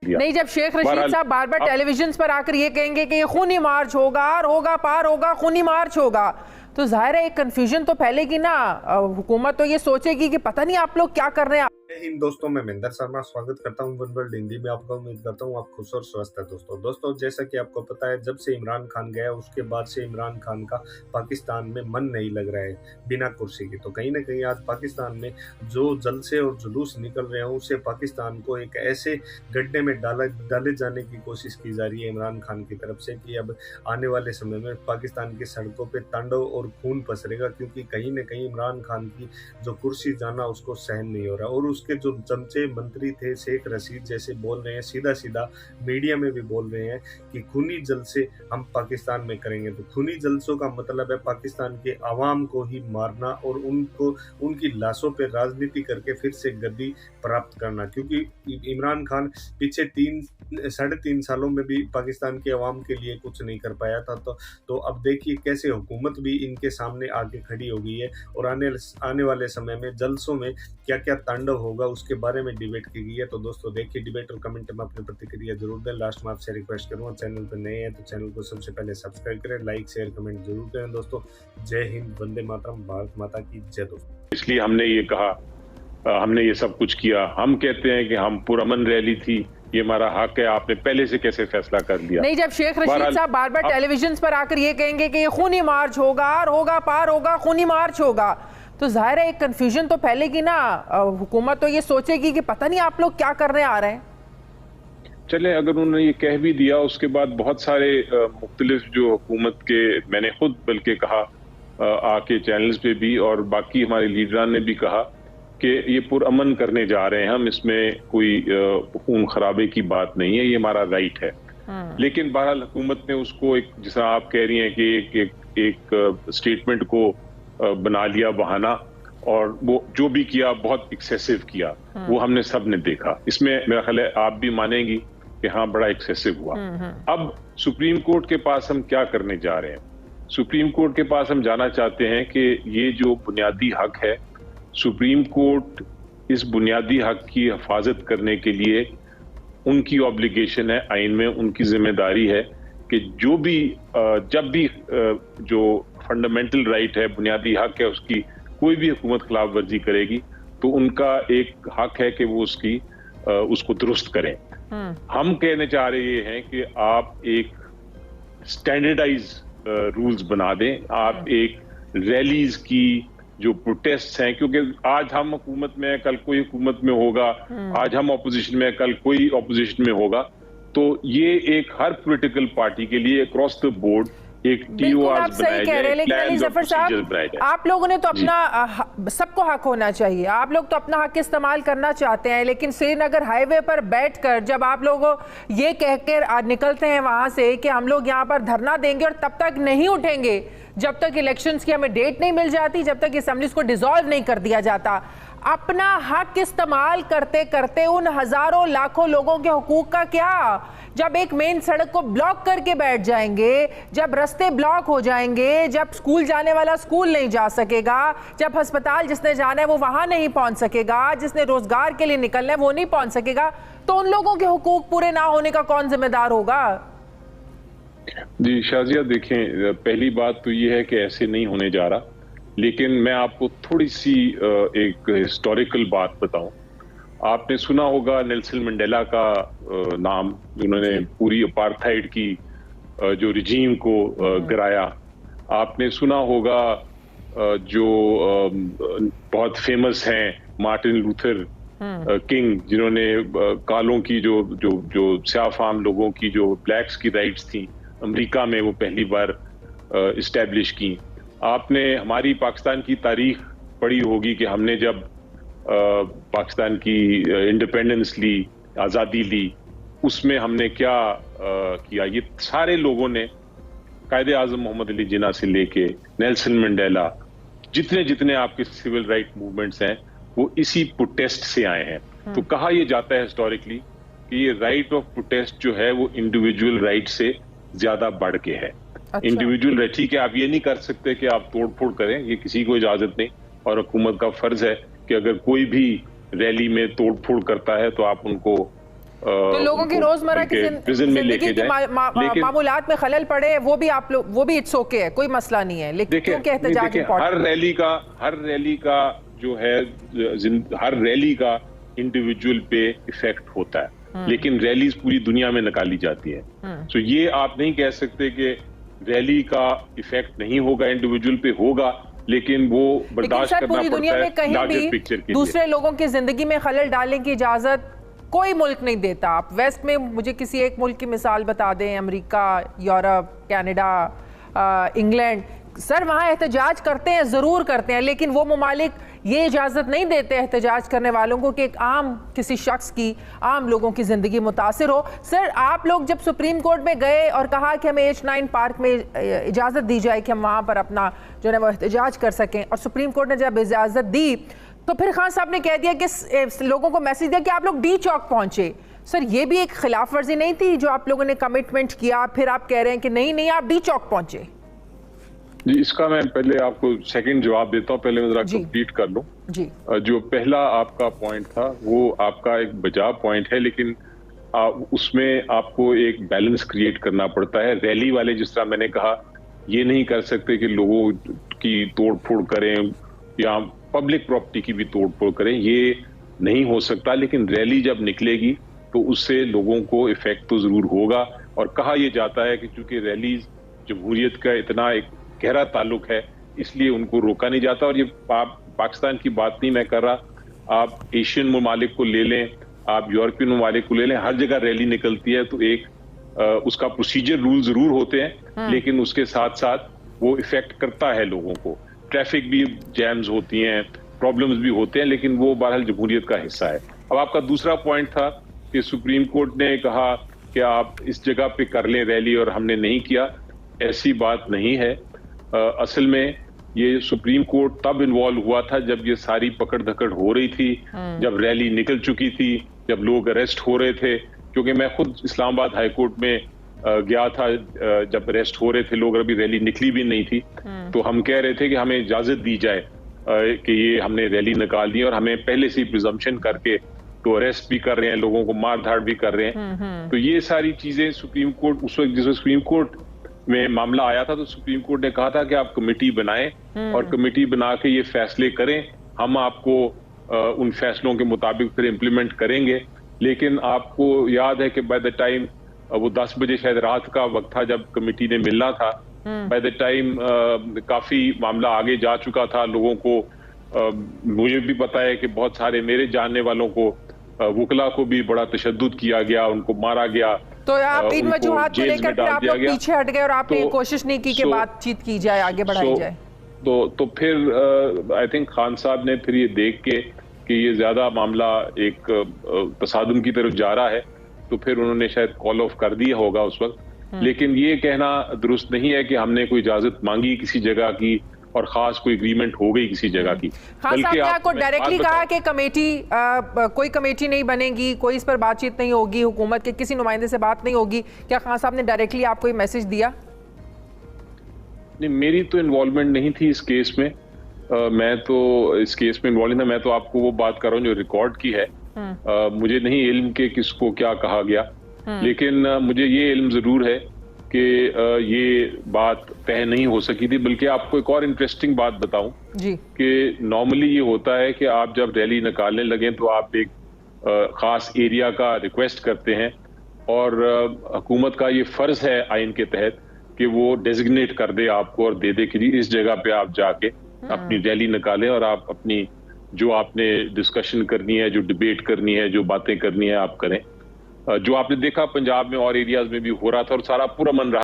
नहीं, जब शेख रशीद साहब बार बार टेलीविजन पर आकर ये कहेंगे कि ये खूनी मार्च होगा, होगा पार होगा, खूनी मार्च होगा, तो जाहिर है एक कंफ्यूजन तो फैलेगी ना। हुकूमत तो ये सोचेगी कि पता नहीं आप लोग क्या कर रहे हैं। इन दोस्तों, मैं महेंद्र शर्मा स्वागत करता हूं वन वर्ल्ड हिंदी में। आपका उम्मीद करता हूं आप खुश और स्वस्थ है। दोस्तों जैसा कि आपको पता है, जब से इमरान खान गया उसके बाद से इमरान खान का पाकिस्तान में मन नहीं लग रहा है बिना कुर्सी के। तो कहीं ना कहीं आज पाकिस्तान में जो जलसे और जुलूस निकल रहे हैं उससे पाकिस्तान को एक ऐसे गड्ढे में डाले जाने की कोशिश की जा रही है इमरान खान की तरफ से कि अब आने वाले समय में पाकिस्तान की सड़कों पर तांडव और खून पसरेगा, क्योंकि कहीं ना कहीं इमरान खान की जो कुर्सी जाना उसको सहन नहीं हो रहा। और उसके जो चमचे मंत्री थे शेख रशीद जैसे बोल रहे हैं, सीधा सीधा मीडिया में भी बोल रहे हैं कि खूनी जलसे हम पाकिस्तान में करेंगे। तो खूनी जलसों का मतलब है पाकिस्तान के अवाम को ही मारना और उनको उनकी लाशों पर राजनीति करके फिर से गद्दी प्राप्त करना, क्योंकि इमरान खान पीछे 3.5 सालों में भी पाकिस्तान के अवाम के लिए कुछ नहीं कर पाया था। तो अब देखिए कैसे हुकूमत भी इनके सामने आके खड़ी हो गई है और आने वाले समय में जलसों में क्या क्या तांडव होगा उसके बारे में डिबेट की गई है। तो दोस्तों देखिए डिबेट और कमेंट में अपनी प्रतिक्रिया जरूर दें। लास्ट में आपसे रिक्वेस्ट करूंगा, चैनल पर नए हैं तो चैनल को सबसे पहले सब्सक्राइब करें, लाइक शेयर कमेंट जरूर करें। दोस्तों जय हिंद, वंदे मातरम, भारत माता की जय। दोस्तों इसलिए हमने ये कहा, हमने ये सब कुछ किया। हम कहते हैं कि हम पुरअमन रैली थी, ये हमारा हक है। आपने पहले से कैसे फैसला कर लिया? नहीं, जब शेख रशीद साहब बार बार टेलीविजन पर आकर ये कहेंगे कि ये खूनी मार्च होगा, होगा पार होगा, खूनी मार्च होगा, तो जाहिर है एक कंफ्यूजन तो फैलेगी ना। हुकूमत तो ये सोचेगी कि पता नहीं आप लोग क्या करने आ रहे हैं। चले, अगर उन्होंने ये कह भी दिया, उसके बाद बहुत सारे मुख्तलिफ जो हुकूमत के, मैंने खुद बल्कि कहा आके चैनल्स पे भी और बाकी हमारे लीडरान ने भी कहा कि ये पुरअमन करने जा रहे हैं हम, इसमें कोई खून खराबे की बात नहीं है, ये हमारा राइट है। लेकिन बहरहाल हुकूमत ने उसको एक, जैसा आप कह रही हैं कि एक स्टेटमेंट को बना लिया बहाना, और वो जो भी किया बहुत एक्सेसिव किया, वो हमने सब ने देखा। इसमें मेरा ख्याल है आप भी मानेंगी कि हाँ बड़ा एक्सेसिव हुआ। अब सुप्रीम कोर्ट के पास हम क्या करने जा रहे हैं? सुप्रीम कोर्ट के पास हम जाना चाहते हैं कि ये जो बुनियादी हक है, सुप्रीम कोर्ट इस बुनियादी हक की हिफाजत करने के लिए उनकी ऑब्लिगेशन है, आइन में उनकी जिम्मेदारी है कि जो भी जब भी जो फंडामेंटल राइट है, बुनियादी हक है, उसकी कोई भी हुकूमत खिलाफ वर्जी करेगी तो उनका एक हक है कि वो उसको दुरुस्त करें। हम कहने चाह रहे हैं कि आप एक स्टैंडर्डाइज रूल्स बना दें, आप एक रैलीज की जो प्रोटेस्ट हैं, क्योंकि आज हम हुकूमत में, कल कोई हुकूमत में होगा, आज हम ऑपोजिशन में, कल कोई ऑपोजिशन में होगा। तो ये एक हर पॉलिटिकल पार्टी के लिए अक्रॉस द बोर्ड एक आप सही कह रहे हैं, लेकिन अली जफर साहब, आप लोगों ने तो अपना, सबको हक होना चाहिए, आप लोग तो अपना हक इस्तेमाल करना चाहते हैं, लेकिन श्रीनगर हाईवे पर बैठकर जब आप लोग ये कहकर निकलते हैं वहां से कि हम लोग यहाँ पर धरना देंगे और तब तक नहीं उठेंगे जब तक इलेक्शंस की हमें डेट नहीं मिल जाती, जब तक असेंबलीज को डिसॉल्व नहीं कर दिया जाता, अपना हक इस्तेमाल करते करते उन हजारों लाखों लोगों के हुकूक का क्या? जब एक मेन सड़क को ब्लॉक करके बैठ जाएंगे, जब रास्ते ब्लॉक हो जाएंगे, जब स्कूल जाने वाला स्कूल नहीं जा सकेगा, जब अस्पताल जिसने जाना है वो वहां नहीं पहुंच सकेगा, जिसने रोजगार के लिए निकलना है वो नहीं पहुंच सकेगा, तो उन लोगों के हुकूक पूरे ना होने का कौन जिम्मेदार होगा? जी शाजिया, देखें, पहली बात तो ये है कि ऐसे नहीं होने जा रहा, लेकिन मैं आपको थोड़ी सी एक हिस्टोरिकल बात बताऊं। आपने सुना होगा नेल्सन मंडेला का नाम, जिन्होंने पूरी अपार्थाइड की जो रिजीम को गिराया। आपने सुना होगा जो बहुत फेमस हैं मार्टिन लूथर किंग, जिन्होंने कालों की जो स्याफाम लोगों की, जो ब्लैक्स की राइट्स थी अमेरिका में, वो पहली बार इस्टेब्लिश की। आपने हमारी पाकिस्तान की तारीख पढ़ी होगी कि हमने जब पाकिस्तान की इंडिपेंडेंस ली, आज़ादी ली, उसमें हमने क्या किया। ये सारे लोगों ने, कायदे आज़म मोहम्मद अली जिन्ना से लेके नेल्सन मंडेला, जितने आपके सिविल राइट मूवमेंट्स हैं, वो इसी प्रोटेस्ट से आए हैं। तो कहा यह जाता है हिस्टोरिकली कि ये राइट ऑफ प्रोटेस्ट जो है वो इंडिविजुअल राइट से ज्यादा बढ़ के है। अच्छा। इंडिविजुअल राइट, ठीक है, आप ये नहीं कर सकते कि आप तोड़फोड़ करें, ये किसी को इजाजत नहीं, और हुकूमत का फर्ज है कि अगर कोई भी रैली में तोड़फोड़ करता है तो आप उनको तो लोगों की रोजमर्रा की जिंदगी की मामूलात में खलल पड़े, वो भी इट्स ओके है, कोई मसला नहीं है, लेकिन क्योंकि एहतजाज हर रैली का जो है, हर रैली का इंडिविजुअल पे इफेक्ट होता है, लेकिन रैलीज पूरी दुनिया में निकाली जाती है। तो ये आप नहीं कह सकते कि रैली का इफेक्ट नहीं होगा, इंडिविजुअल पे होगा, लेकिन वो बर्दाश्त करना पूरी दुनिया में कहीं भी दूसरे लोगों की जिंदगी में खलल डालने की इजाजत कोई मुल्क नहीं देता। आप वेस्ट में मुझे किसी एक मुल्क की मिसाल बता दें, America, Europe, Canada, England, sir वहाँ एहतजाज करते हैं, ज़रूर करते हैं, लेकिन वो ममालिक ये इजाज़त नहीं देते एहतजाज करने वालों को कि एक आम किसी शख्स की, आम लोगों की ज़िंदगी मुतासिर हो। सर आप लोग जब सुप्रीम कोर्ट में गए और कहा कि हमें H9 पार्क में इजाज़त दी जाए कि हम वहाँ पर अपना जो है वो एहतजाज कर सकें, और सुप्रीम कोर्ट ने जब इजाज़त दी तो फिर खान साहब ने कह दिया कि लोगों को मैसेज दिया कि आप लोग डी चौक पहुंचे। सर ये भी एक खिलाफ वर्जी नहीं थी जो आप लोगों ने कमिटमेंट किया, फिर आप कह रहे हैं कि नहीं आप डी चौक पहुंचे? जी, इसका मैं पहले आपको सेकंड जवाब देता हूं, पहले मैं जरा कंप्लीट कर लूं। जी, जो पहला आपका पॉइंट था वो आपका एक बचाव पॉइंट है, लेकिन उसमें आपको एक बैलेंस क्रिएट करना पड़ता है। रैली वाले, जिस तरह मैंने कहा, ये नहीं कर सकते कि लोगों की तोड़ फोड़ करें या पब्लिक प्रॉपर्टी की भी तोड़फोड़ करें, ये नहीं हो सकता। लेकिन रैली जब निकलेगी तो उससे लोगों को इफेक्ट तो जरूर होगा, और कहा यह जाता है कि चूंकि रैलीज जमहूरियत का इतना एक गहरा ताल्लुक है, इसलिए उनको रोका नहीं जाता। और ये पाकिस्तान की बात नहीं मैं कर रहा, आप एशियन ममालिक को ले लें, आप यूरोपियन ममालिक को ले लें, हर जगह रैली निकलती है तो एक उसका प्रोसीजर रूल जरूर होते हैं, लेकिन उसके साथ साथ वो इफेक्ट करता है लोगों को। ट्रैफिक भी जैम्स होती हैं, प्रॉब्लम्स भी होते हैं, लेकिन वो बहरहाल जमहूरियत का हिस्सा है। अब आपका दूसरा पॉइंट था कि सुप्रीम कोर्ट ने कहा कि आप इस जगह पे कर लें रैली और हमने नहीं किया। ऐसी बात नहीं है। असल में ये सुप्रीम कोर्ट तब इन्वॉल्व हुआ था जब ये सारी पकड़ धकड़ हो रही थी, जब रैली निकल चुकी थी, जब लोग अरेस्ट हो रहे थे। क्योंकि मैं खुद इस्लामाबाद हाई कोर्ट में गया था जब अरेस्ट हो रहे थे लोग, अभी रैली निकली भी नहीं थी, तो हम कह रहे थे कि हमें इजाजत दी जाए कि ये हमने रैली निकाल दी, और हमें पहले से ही प्रिजम्पशन करके तो अरेस्ट भी कर रहे हैं, लोगों को मार धाड़ भी कर रहे हैं। तो ये सारी चीजें सुप्रीम कोर्ट, उस वक्त जिस सुप्रीम कोर्ट में मामला आया था, तो सुप्रीम कोर्ट ने कहा था कि आप कमेटी बनाएं और कमेटी बना के ये फैसले करें, हम आपको उन फैसलों के मुताबिक फिर इम्प्लीमेंट करेंगे। लेकिन आपको याद है कि बाय द टाइम वो 10 बजे शायद रात का वक्त था जब कमेटी ने मिलना था, बाय द टाइम काफी मामला आगे जा चुका था। लोगों को मुझे भी पता है कि बहुत सारे मेरे जानने वालों को, वकला को भी बड़ा तशद्दुद किया गया, उनको मारा गया। तो आप इन वजूहात को लेकर फिर आप लोग पीछे हट गए और आपने कोशिश नहीं की कि बातचीत की जाए, आगे बढ़ाई जाए? तो फिर आई थिंक खान साहब ने फिर ये देख के कि ये ज्यादा मामला एक तसादुम की तरफ जा रहा है, तो फिर उन्होंने शायद कॉल ऑफ कर दिया होगा उस वक्त। लेकिन ये कहना दुरुस्त नहीं है कि हमने कोई इजाजत मांगी किसी जगह की और खास कोई एग्रीमेंट हो गई किसी जगह की। खान साहब ने आपको डायरेक्टली कहा कि कमेटी कोई कमेटी नहीं बनेगी, कोई इस पर बातचीत नहीं होगी, हुकूमत के किसी नुमाइंदे से बात नहीं होगी, क्या खान साहब ने डायरेक्टली आपको ये मैसेज दिया? नहीं, मेरी तो इन्वॉल्वमेंट नहीं थी इस केस में। मैं तो इस केस में इन्वॉल्व नहीं था। मैं तो आपको वो बात कर रहा हूँ जो रिकॉर्ड की है। मुझे नहीं इल्म के किसको क्या कहा गया, लेकिन मुझे ये इल्म जरूर है कि ये बात तय नहीं हो सकी थी। बल्कि आपको एक और इंटरेस्टिंग बात बताऊं कि नॉर्मली ये होता है कि आप जब रैली निकालने लगे तो आप एक खास एरिया का रिक्वेस्ट करते हैं, और हुकूमत का ये फर्ज है आइन के तहत कि वो डेजिग्नेट कर दे आपको और दे दे कि इस जगह पे आप जाके अपनी रैली निकालें और आप अपनी जो आपने डिस्कशन करनी है, जो डिबेट करनी है, जो बातें करनी है आप करें। जो आपने देखा पंजाब में और एरियाज में भी हो रहा था और सारा पूरा मन रहा।